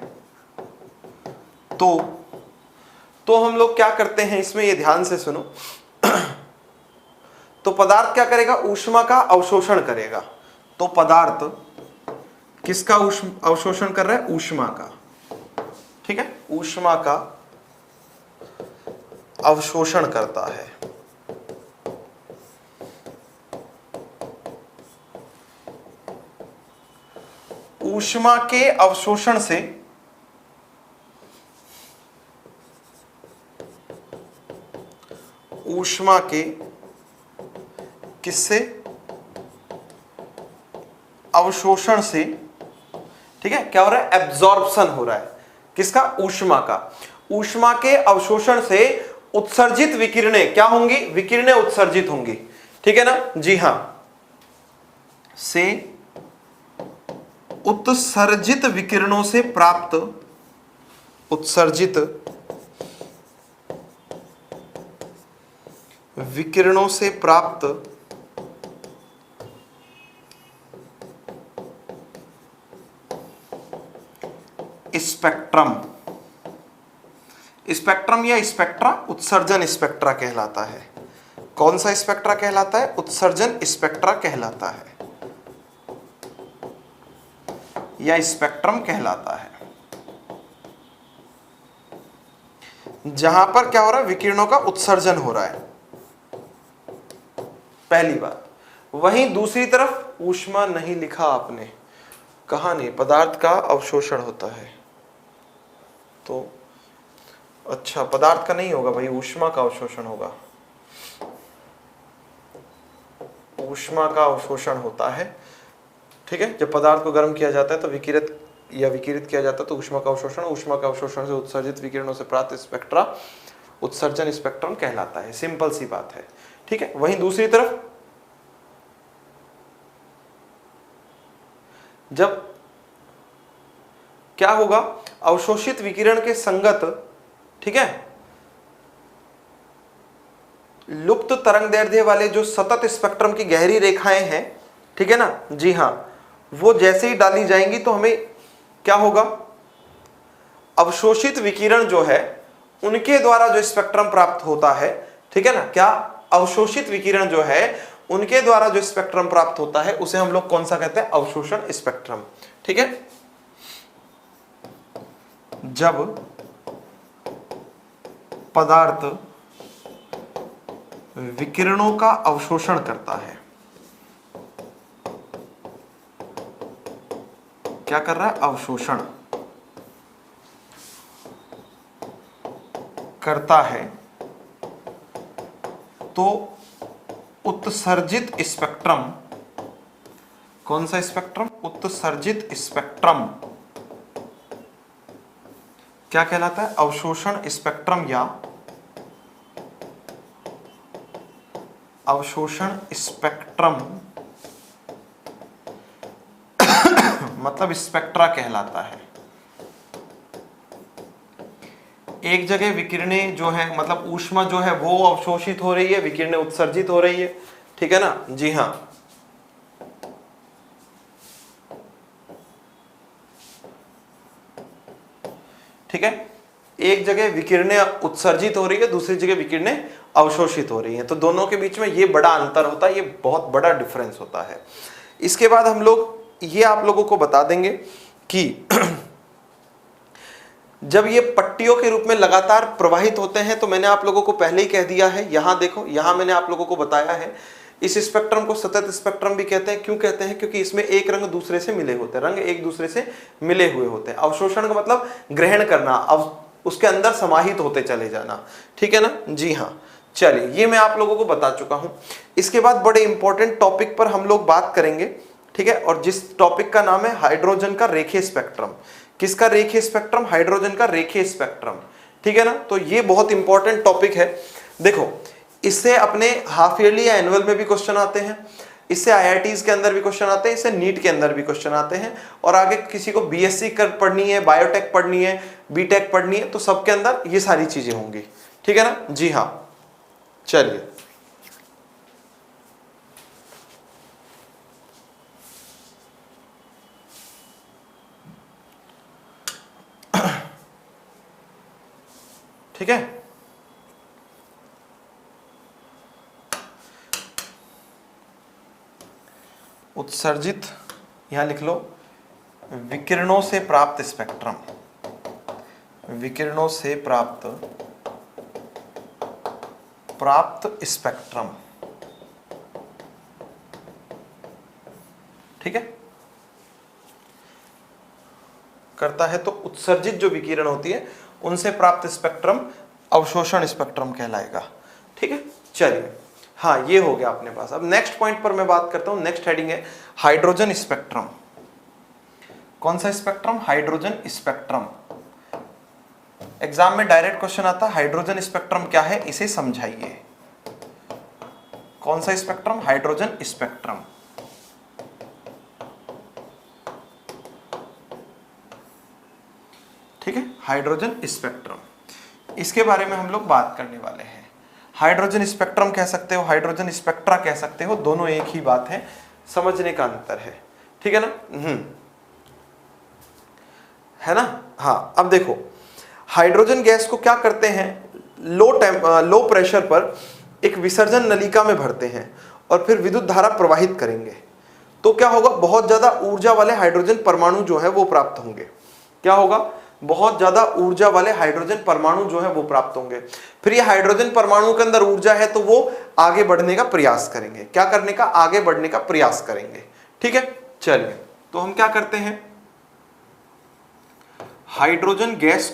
तो हम लोग क्या करते हैं इसमें, ये ध्यान से सुनो। तो पदार्थ क्या करेगा, ऊष्मा का अवशोषण करेगा। तो पदार्थ किसका अवशोषण कर रहा है, ऊष्मा का। ठीक है, ऊष्मा का अवशोषण करता है। ऊष्मा के अवशोषण से ऊष्मा के किससे, अवशोषण से, ठीक है, क्या हो रहा है, एब्जॉर्प्शन हो रहा है। किसका, ऊष्मा का। ऊष्मा के अवशोषण से उत्सर्जित विकिरणें क्या होंगी, विकिरणें उत्सर्जित होंगी। ठीक है ना, जी हां, से उत्सर्जित विकिरणों से प्राप्त, उत्सर्जित विकिरणों से प्राप्त स्पेक्ट्रम, स्पेक्ट्रम या स्पेक्ट्रा उत्सर्जन स्पेक्ट्रा कहलाता है। कौन सा स्पेक्ट्रा कहलाता है, उत्सर्जन स्पेक्ट्रा कहलाता है, या स्पेक्ट्रम कहलाता है। जहां पर क्या हो रहा है, विकिरणों का उत्सर्जन हो रहा है, पहली बात। वहीं दूसरी तरफ ऊष्मा नहीं लिखा आपने, कहा नहीं, पदार्थ का अवशोषण होता है। तो अच्छा, पदार्थ का नहीं होगा भाई, ऊष्मा का अवशोषण होगा, ऊष्मा का अवशोषण होता है। ठीक है, जब पदार्थ को गर्म किया जाता है तो विकिरित या विकिरित किया जाता है तो ऊष्मा का अवशोषण, ऊष्मा का अवशोषण से उत्सर्जित विकिरणों से प्राप्त स्पेक्ट्रा उत्सर्जन स्पेक्ट्रम कहलाता है। सिंपल सी बात है। ठीक है, वहीं दूसरी तरफ जब क्या होगा, अवशोषित विकिरण के संगत, ठीक है, लुप्त तरंगदैर्ध्य वाले जो सतत स्पेक्ट्रम की गहरी रेखाएं हैं, ठीक है ना, जी हां, वो जैसे ही डाली जाएंगी तो हमें क्या होगा, अवशोषित विकिरण जो है उनके द्वारा जो स्पेक्ट्रम प्राप्त होता है, ठीक है ना, क्या अवशोषित विकिरण जो है उनके द्वारा जो स्पेक्ट्रम प्राप्त होता है उसे हम लोग कौन सा कहते हैं, अवशोषण स्पेक्ट्रम। ठीक है, जब पदार्थ विकिरणों का अवशोषण करता है, क्या कर रहा है, अवशोषण करता है, तो उत्सर्जित स्पेक्ट्रम, कौन सा स्पेक्ट्रम, उत्सर्जित स्पेक्ट्रम क्या कहलाता है, अवशोषण स्पेक्ट्रम या अवशोषण स्पेक्ट्रम मतलब स्पेक्ट्रा कहलाता है। एक जगह विकिरणें जो है, मतलब ऊष्मा जो है वो अवशोषित हो रही है, विकिरणें उत्सर्जित हो रही है। ठीक है ना, जी हां, ठीक है, एक जगह विकिरणें उत्सर्जित हो रही है, दूसरी जगह विकिरणें अवशोषित हो रही हैं, तो दोनों के बीच में ये बड़ा अंतर होता है, ये बहुत बड़ा डिफरेंस होता है। इसके बाद हम लोग ये आप लोगों को बता देंगे कि जब ये पट्टियों के रूप में लगातार प्रवाहित होते हैं, तो मैंने आप लोगों को पहले ही कह दिया है, यहां देखो, यहां मैंने आप लोगों को बताया है, इस स्पेक्ट्रम को सतत स्पेक्ट्रम भी कहते हैं। क्यों कहते हैं, क्योंकि इसमें एक रंग दूसरे से मिले होते हैं, रंग एक दूसरे से मिले हुए होते हैं। अवशोषण का मतलब ग्रहण करना, अब उसके अंदर समाहित होते चले जाना। ठीक है ना, जी हाँ, चलिए, ये मैं आप लोगों को बता चुका हूं। इसके बाद बड़े इंपॉर्टेंट टॉपिक पर हम लोग बात करेंगे, ठीक है, और जिस टॉपिक का नाम है हाइड्रोजन का रेखीय स्पेक्ट्रम। किसका रेखीय स्पेक्ट्रम, हाइड्रोजन का रेखीय स्पेक्ट्रम। ठीक है ना, तो ये बहुत इंपॉर्टेंट टॉपिक है। देखो, इससे अपने हाफ ईयरली या एनुअल में भी क्वेश्चन आते हैं, इससे आईआईटीज के अंदर भी क्वेश्चन आते हैं, इससे नीट के अंदर भी क्वेश्चन आते हैं, और आगे किसी को बीएससी कर पढ़नी है, बायोटेक पढ़नी है, बीटेक पढ़नी है, तो सबके अंदर ये सारी चीजें होंगी। ठीक है ना जी हाँ। चलिए ठीक है, उत्सर्जित यहां लिख लो, विकिरणों से प्राप्त स्पेक्ट्रम, विकिरणों से प्राप्त स्पेक्ट्रम। ठीक है, करता है तो उत्सर्जित जो विकिरण होती है उनसे प्राप्त स्पेक्ट्रम अवशोषण स्पेक्ट्रम कहलाएगा। ठीक है, चलिए हाँ ये हो गया अपने पास। अब नेक्स्ट पॉइंट पर मैं बात करता हूं, नेक्स्ट हेडिंग है हाइड्रोजन स्पेक्ट्रम। कौन सा स्पेक्ट्रम? Hydrogen spectrum. एग्जाम में डायरेक्ट क्वेश्चन आता है हाइड्रोजन स्पेक्ट्रम क्या है, इसे समझाइए। कौन सा स्पेक्ट्रम? Hydrogen spectrum. ठीक है, हाइड्रोजन स्पेक्ट्रम, इसके बारे में हम लोग बात करने वाले हैं। हाइड्रोजन स्पेक्ट्रम कह सकते हो, हाइड्रोजन स्पेक्ट्रा कह सकते हो, दोनों एक ही बात है, समझने का अंतर है। ठीक है ना, है ना। हाँ अब देखो, हाइड्रोजन गैस को क्या करते हैं, लो प्रेशर पर एक विसर्जन नलिका में भरते हैं और फिर विद्युत धारा प्रवाहित करेंगे, तो क्या होगा, बहुत ज्यादा ऊर्जा वाले हाइड्रोजन परमाणु जो है वो प्राप्त होंगे। क्या होगा, बहुत ज्यादा ऊर्जा वाले हाइड्रोजन परमाणु जो है वो प्राप्त होंगे। फिर ये हाइड्रोजन परमाणु के अंदर ऊर्जा है तो वो आगे बढ़ने का प्रयास करेंगे। क्या करने का? आगे बढ़ने का प्रयास करेंगे। ठीक है, चलिए तो हम क्या करते हैं, हाइड्रोजन गैस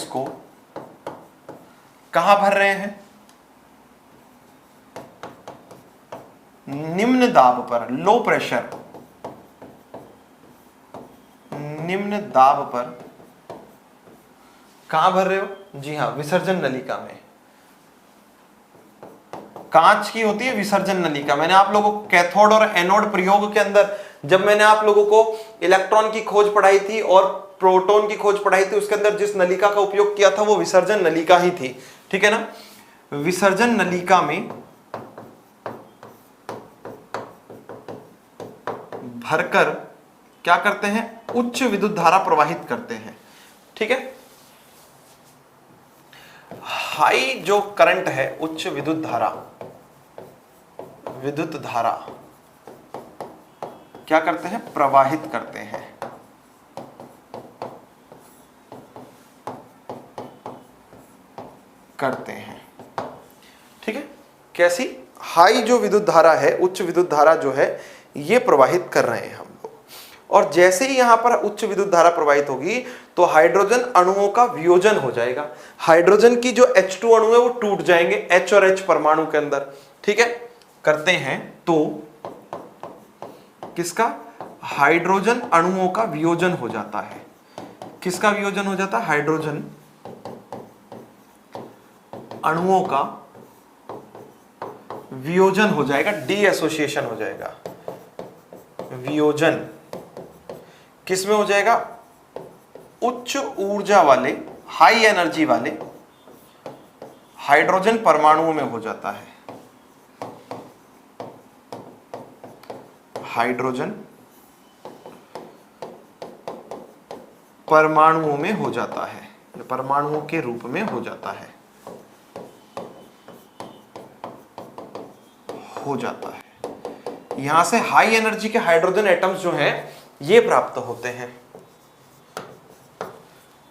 को कहां भर रहे हैं? निम्न दाब पर, लो प्रेशर, निम्न दाब पर कहां भर रहे हो? जी हां, विसर्जन नलिका में। कांच की होती है विसर्जन नलिका। मैंने आप लोगों को कैथोड और एनोड प्रयोग के अंदर, जब मैंने आप लोगों को इलेक्ट्रॉन की खोज पढ़ाई थी और प्रोटॉन की खोज पढ़ाई थी, उसके अंदर जिस नलिका का उपयोग किया था वो विसर्जन नलिका ही थी। ठीक है ना, विसर्जन नलिका में भरकर क्या करते हैं, उच्च विद्युत धारा प्रवाहित करते हैं। ठीक है, हाई जो करंट है, उच्च विद्युत धारा क्या करते हैं, प्रवाहित करते हैं। ठीक है, कैसी? हाई जो विद्युत धारा है, उच्च विद्युत धारा जो है ये प्रवाहित कर रहे हैं हम लोग। और जैसे ही यहां पर उच्च विद्युत धारा प्रवाहित होगी तो हाइड्रोजन अणुओं का वियोजन हो जाएगा। हाइड्रोजन की जो H2 अणु है वो टूट जाएंगे H और H परमाणु के अंदर। ठीक है, करते हैं तो किसका? हाइड्रोजन अणुओं का वियोजन हो जाता है। किसका वियोजन हो जाता है? हाइड्रोजन अणुओं का वियोजन हो जाएगा, डी एसोसिएशन हो जाएगा। वियोजन किस में हो जाएगा? उच्च ऊर्जा वाले, हाई एनर्जी वाले हाइड्रोजन परमाणुओं में हो जाता है। हाइड्रोजन परमाणुओं में हो जाता है, परमाणुओं के रूप में हो जाता है, यहां से हाई एनर्जी के हाइड्रोजन एटम्स जो हैं ये प्राप्त होते हैं।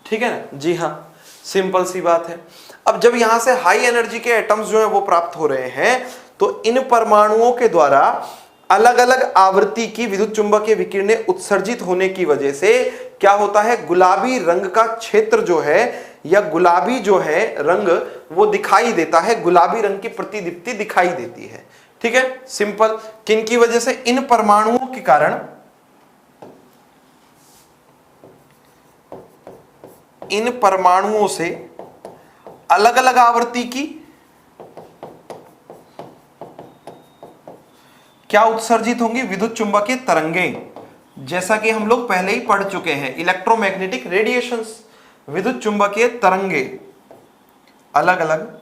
ठीक है ना जी हाँ, सिंपल सी बात है। अब जब यहां से हाई एनर्जी के एटम्स जो है वो प्राप्त हो रहे हैं तो इन परमाणुओं के द्वारा अलग अलग आवृत्ति की विद्युत चुंबकीय विकिरणें उत्सर्जित होने की वजह से क्या होता है, गुलाबी रंग का क्षेत्र जो है या गुलाबी जो है रंग वो दिखाई देता है, गुलाबी रंग की प्रतिदीप्ति दिखाई देती है। ठीक है, सिंपल। किन की वजह से? इन परमाणुओं के कारण, इन परमाणुओं से अलग अलग आवृत्ति की क्या उत्सर्जित होंगी? विद्युत चुंबकीय तरंगें। जैसा कि हम लोग पहले ही पढ़ चुके हैं, इलेक्ट्रोमैग्नेटिक रेडिएशंस, विद्युत चुंबकीय तरंगें अलग अलग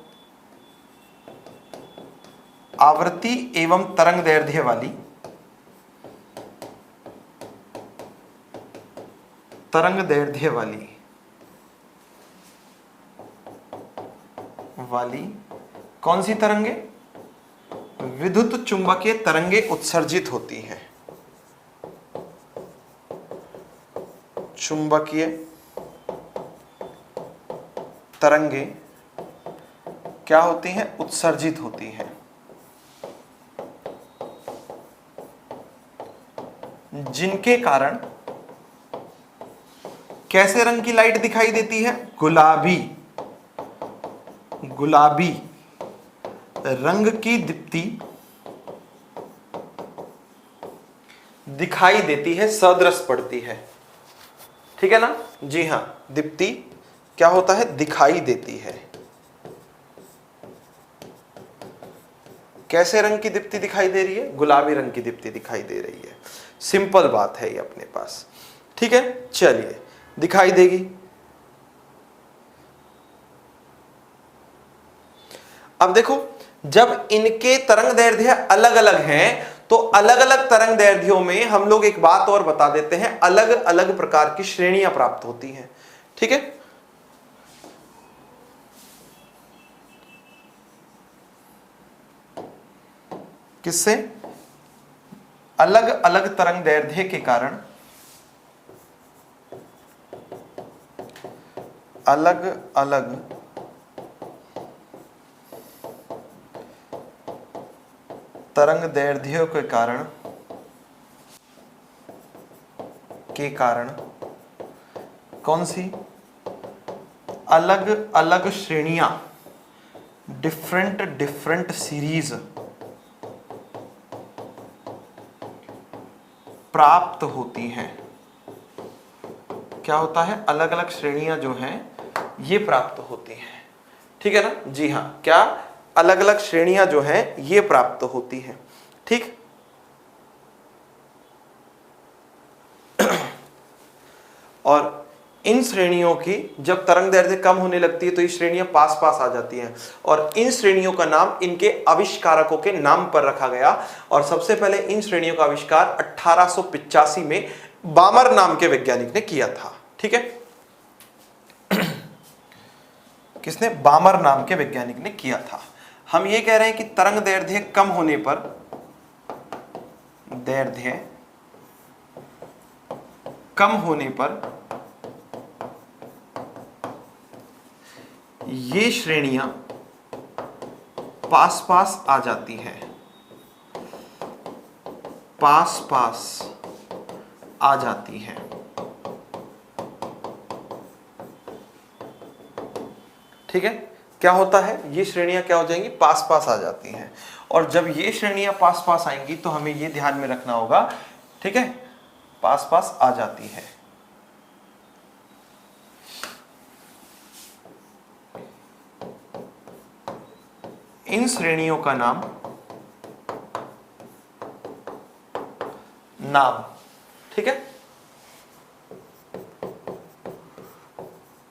आवृत्ति एवं तरंग दैर्ध्य वाली कौन सी तरंगे? विद्युत चुंबकीय तरंगे उत्सर्जित होती हैं। चुंबकीय तरंगे क्या होती हैं? उत्सर्जित होती हैं, जिनके कारण कैसे रंग की लाइट दिखाई देती है? गुलाबी रंग की दीप्ति दिखाई देती है, सदृश पड़ती है। ठीक है ना? जी हां, दीप्ति क्या होता है? दिखाई देती है। कैसे रंग की दीप्ति दिखाई दे रही है? गुलाबी रंग की दीप्ति दिखाई दे रही है। सिंपल बात है ये अपने पास। ठीक है, चलिए, दिखाई देगी। अब देखो, जब इनके तरंग दैर्ध्य अलग अलग हैं तो अलग अलग तरंग दैर्ध्यों में हम लोग एक बात और बता देते हैं, अलग अलग प्रकार की श्रेणियां प्राप्त होती हैं। ठीक है, किससे? अलग अलग तरंग दैर्ध्य के कारण अलग अलग तरंग दैर्ध्यों के कारण कौन सी? अलग अलग श्रेणियां, डिफरेंट सीरीज प्राप्त होती हैं। क्या होता है? अलग अलग श्रेणियां जो हैं ये प्राप्त होती हैं। ठीक है ना? जी हां, क्या? अलग अलग श्रेणियां जो हैं ये प्राप्त होती हैं। ठीक, और इन श्रेणियों की जब तरंग दैर्ध्य कम होने लगती है तो ये श्रेणियां पास पास आ जाती हैं, और इन श्रेणियों का नाम इनके आविष्कारकों के नाम पर रखा गया। और सबसे पहले इन श्रेणियों का आविष्कार 1885 में बामर नाम के वैज्ञानिक ने किया था। ठीक है, किसने? बामर नाम के वैज्ञानिक ने किया था। हम ये कह रहे हैं कि तरंग दैर्ध्य कम होने पर, दैर्ध्य कम होने पर ये श्रेणियां पास पास आ जाती हैं, पास पास आ जाती हैं। ठीक है, क्या होता है? ये श्रेणियां क्या हो जाएंगी? पास पास आ जाती हैं। और जब ये श्रेणियां पास पास आएंगी तो हमें ये ध्यान में रखना होगा। ठीक है, पास पास आ जाती है। इन श्रेणियों का नाम ठीक है,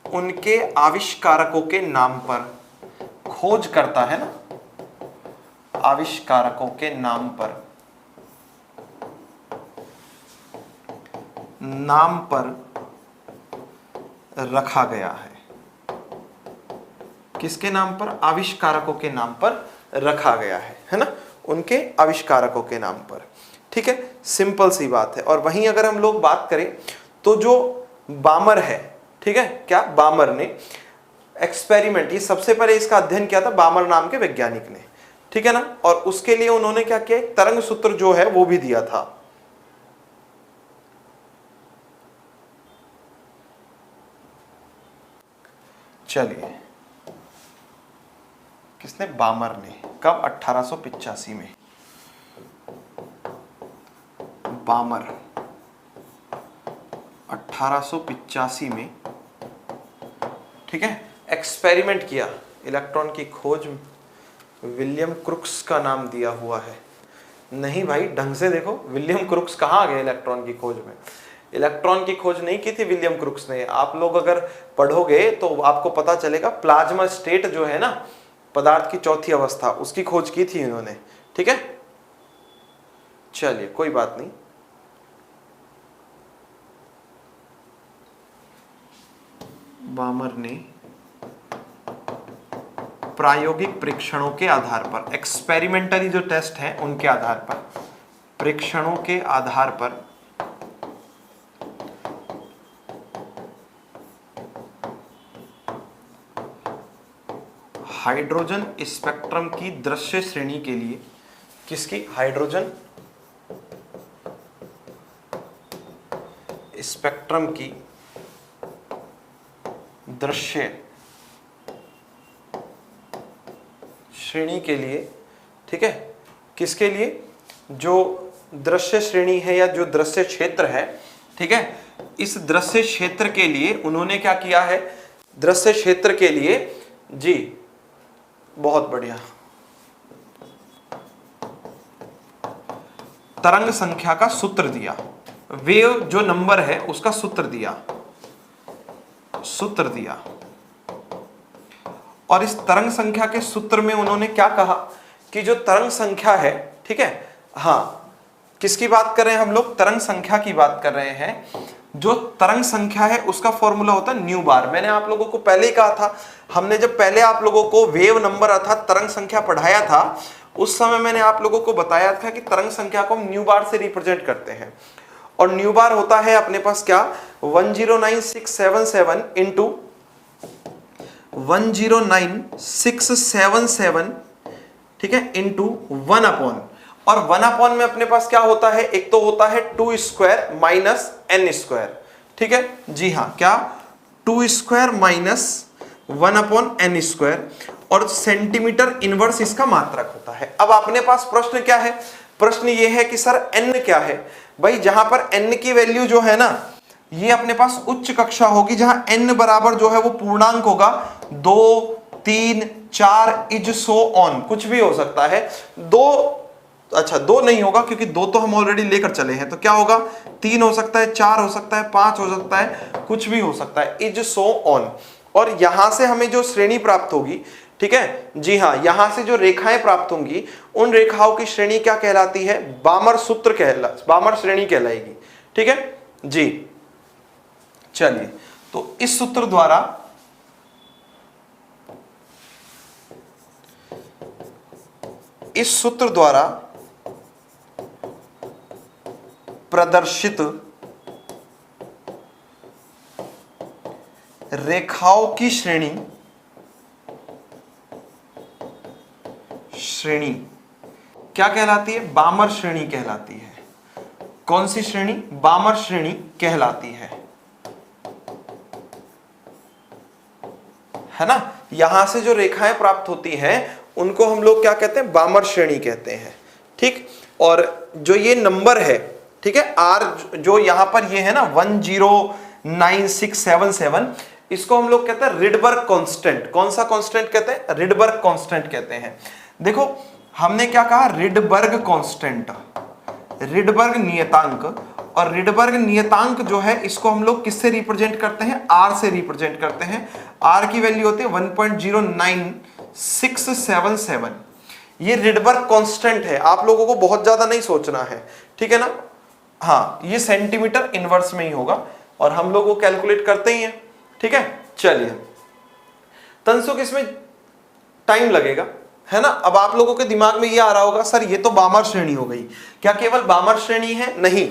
उनके आविष्कारकों के नाम पर खोज करता है ना, आविष्कारकों के नाम पर रखा गया है। किसके नाम पर? आविष्कारकों के नाम पर रखा गया है ना, उनके आविष्कारकों के नाम पर। ठीक है, सिंपल सी बात है। और वहीं अगर हम लोग बात करें तो जो बामर है, ठीक है, क्या? बामर ने एक्सपेरिमेंट, ये सबसे पहले इसका अध्ययन किया था बामर नाम के वैज्ञानिक ने। ठीक है ना? और उसके लिए उन्होंने क्या किया? तरंग सूत्र जो है वो भी दिया था। चलिए, किसने? बामर ने। कब? 1885 में। बामर 1885 में, ठीक है, एक्सपेरिमेंट किया, इलेक्ट्रॉन की खोज विलियम क्रुक्स का नाम दिया हुआ है। नहीं भाई, ढंग से देखो, विलियम क्रुक्स कहाँ आ गए इलेक्ट्रॉन की खोज में? इलेक्ट्रॉन की खोज नहीं की थी विलियम क्रुक्स ने। आप लोग अगर पढ़ोगे तो आपको पता चलेगा प्लाज्मा स्टेट जो है ना, पदार्थ की चौथी अवस्था, उसकी खोज की थी इन्होंने। ठीक है, चलिए कोई बात नहीं। बामर ने प्रायोगिक परीक्षणों के आधार पर, एक्सपेरिमेंटली जो टेस्ट हैं उनके आधार पर, परीक्षणों के आधार पर हाइड्रोजन स्पेक्ट्रम की दृश्य श्रेणी के लिए, किसकी? हाइड्रोजन स्पेक्ट्रम की दृश्य श्रेणी के लिए, ठीक है, किसके लिए? जो दृश्य श्रेणी है या जो दृश्य क्षेत्र है, ठीक है, इस दृश्य क्षेत्र के लिए उन्होंने क्या किया है? दृश्य क्षेत्र के लिए जी, बहुत बढ़िया, तरंग संख्या का सूत्र दिया, वेव जो नंबर है उसका सूत्र दिया, और इस तरंग संख्या के सूत्र में उन्होंने क्या कहा कि जो तरंग संख्या है, ठीक है, हाँ, किसकी बात कर रहे हैं हम लोग? तरंग संख्या की बात कर रहे हैं। जो तरंग संख्या है उसका फॉर्मूला होता है न्यू बार। मैंने आप लोगों को पहले ही कहा था, हमने जब पहले आप लोगों को वेव नंबर अर्थात तरंग संख्या पढ़ाया था, उस समय मैंने आप लोगों को बताया था कि तरंग संख्या को हम न्यू बार से रिप्रेजेंट करते हैं, और न्यू बार होता है अपने पास क्या? 109677 इंटू 109677, ठीक है, इंटू 1/, और 1/, में अपने पास क्या होता है? एक तो होता है 2 स्क्वायर माइनस n स्क्वायर, ठीक है, जी हाँ, क्या? 2 स्क्वायर माइनस 1/n स्क्वायर, और सेंटीमीटर इनवर्स इसका मात्रक होता है। अब अपने पास प्रश्न क्या है? प्रश्न ये है कि सर n क्या है? भाई जहां पर n की वैल्यू जो है ना, ये अपने पास उच्च कक्षा होगी, जहां n बराबर जो है वो पूर्णांक होगा, 2, 3, 4 इज सो ऑन, कुछ भी हो सकता है। 2 नहीं होगा क्योंकि 2 तो हम ऑलरेडी लेकर चले हैं, तो क्या होगा? 3 हो सकता है, 4 हो सकता है, 5 हो सकता है, कुछ भी हो सकता है, इज सो ऑन। और यहां से हमें जो श्रेणी प्राप्त होगी, ठीक है, जी हाँ, यहां से जो रेखाएं प्राप्त होंगी, उन रेखाओं की श्रेणी क्या कहलाती है? बामर श्रेणी कहलाएगी, ठीक है जी। चलिए, तो इस सूत्र द्वारा प्रदर्शित रेखाओं की श्रेणी क्या कहलाती है? बामर श्रेणी कहलाती है। कौन सी श्रेणी? बामर श्रेणी कहलाती है ना। यहां से जो रेखाएं प्राप्त होती हैं उनको हम लोग क्या कहते हैं? बामर श्रेणी कहते हैं, ठीक। और जो ये नंबर है, ठीक है, आर जो यहां पर ये है ना 109677, इसको हम लोग कहते हैं रिडबर्ग कांस्टेंट। कौन सा कांस्टेंट कहते हैं? रिडबर्ग कांस्टेंट कहते हैं। देखो हमने क्या कहा? रिडबर्ग कांस्टेंट, रिडबर्ग नियतांक। और रिडबर्ग नियतांक जो है इसको हम लोग किससे रिप्रेजेंट करते हैं? आर से रिप्रेजेंट करते हैं। आर की वैल्यू होती है 1.09677। ये रिडबर्ग कांस्टेंट है, आप लोगों को बहुत ज्यादा नहीं सोचना है, ठीक है ना। हाँ, ये सेंटीमीटर इनवर्स में ही होगा और हम लोग वो कैलकुलेट करते ही हैं, ठीक है। चलिए, तनसुख इसमें टाइम लगेगा, है ना। अब आप लोगों के दिमाग में ये आ रहा होगा, सर ये तो बामर श्रेणी हो गई, क्या केवल बामर श्रेणी है? नहीं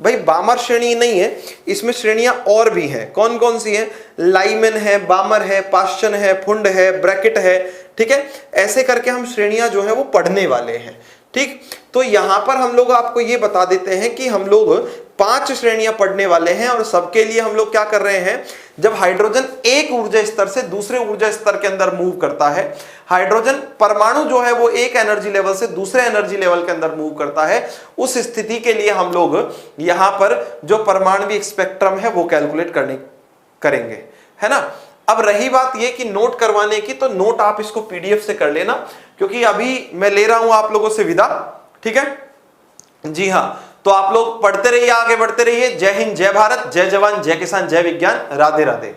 भाई, बामर श्रेणी नहीं है, इसमें श्रेणियां और भी हैं। कौन कौन सी हैं? लाइमन है, बामर है, पाश्चन है, फुंड है, ब्रैकेट है, ठीक है। ऐसे करके हम श्रेणियां जो है वो पढ़ने वाले हैं, ठीक। तो यहां पर हम लोग आपको ये बता देते हैं कि हम लोग 5 श्रेणियां पढ़ने वाले हैं और सबके लिए हम लोग क्या कर रहे हैं? जब हाइड्रोजन एक ऊर्जा स्तर से दूसरे ऊर्जा स्तर के अंदर मूव करता है, हाइड्रोजन परमाणु जो है वो एक एनर्जी लेवल से दूसरे एनर्जी लेवल के अंदर मूव करता है, उस स्थिति के लिए हम लोग यहां पर जो परमाणविक स्पेक्ट्रम है वो कैलकुलेट करेंगे, है ना। अब रही बात ये कि नोट करवाने की, तो नोट आप इसको पीडीएफ से कर लेना, क्योंकि अभी मैं ले रहा हूं आप लोगों से विदा। ठीक है जी हाँ, तो आप लोग पढ़ते रहिए, आगे बढ़ते रहिए। जय हिंद, जय भारत, जय जवान, जय किसान, जय विज्ञान, राधे राधे।